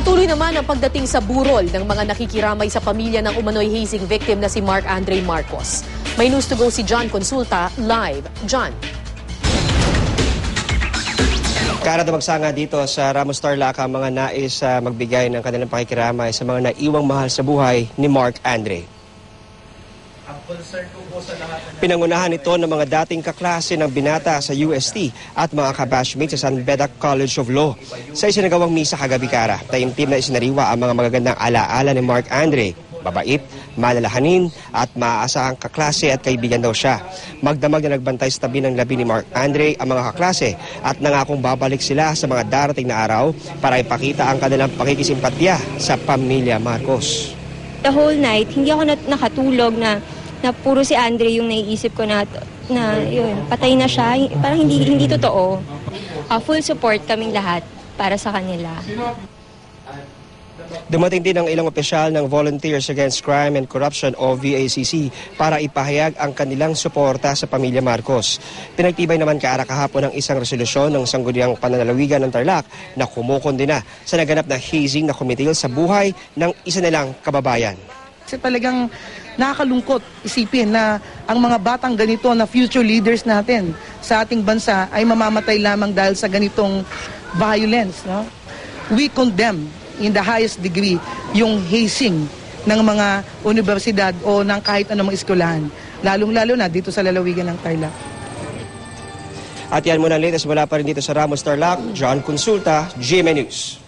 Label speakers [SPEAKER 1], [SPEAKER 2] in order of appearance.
[SPEAKER 1] Patuloy naman ang pagdating sa burol ng mga nakikiramay sa pamilya ng umano'y hazing victim na si Mark Andre Marcos. May news to go si John Consulta live. John.
[SPEAKER 2] Karadamagsa nga dito sa Ramos Tarlac ang mga nais magbigay ng kanilang pakikiramay sa mga naiwang mahal sa buhay ni Mark Andre. Pinangunahan ito ng mga dating kaklase ng binata sa UST at mga kabashmates sa San Beda College of Law. Sa isinagawang misa kagabi kara, taimtim na isinariwa ang mga magagandang alaala ni Mark Andre. Mabait, malalahanin at maaasahang kaklase at kaibigan daw siya. Magdamag na nagbantay sa tabi ng labi ni Mark Andre ang mga kaklase at nangakong babalik sila sa mga darating na araw para ipakita ang kanilang pakikisimpatya sa pamilya Marcos.
[SPEAKER 3] The whole night, hindi ako nakatulog na puro si Andre yung naiisip ko na yun, patay na siya. Parang hindi totoo. Full support kaming lahat para sa kanila.
[SPEAKER 2] Dumating din ang ilang opisyal ng Volunteers Against Crime and Corruption o VACC para ipahayag ang kanilang suporta sa pamilya Marcos. Pinagtibay naman kaara kahapon ang isang resolusyon ng Sangguniang Pananalawigan ng Tarlac na kumukondena sa naganap na hazing na kumitil sa buhay ng isa nilang kababayan.
[SPEAKER 4] Kasi talagang nakakalungkot isipin na ang mga batang ganito na future leaders natin sa ating bansa ay mamamatay lamang dahil sa ganitong violence. No? We condemn in the highest degree yung hazing ng mga universidad o ng kahit anong eskwelahan. Lalong-lalo na dito sa lalawigan ng Tarlac.
[SPEAKER 2] At yan muna ang latest mula pa rin dito sa Ramos Tarlac. John Consulta, GMA News.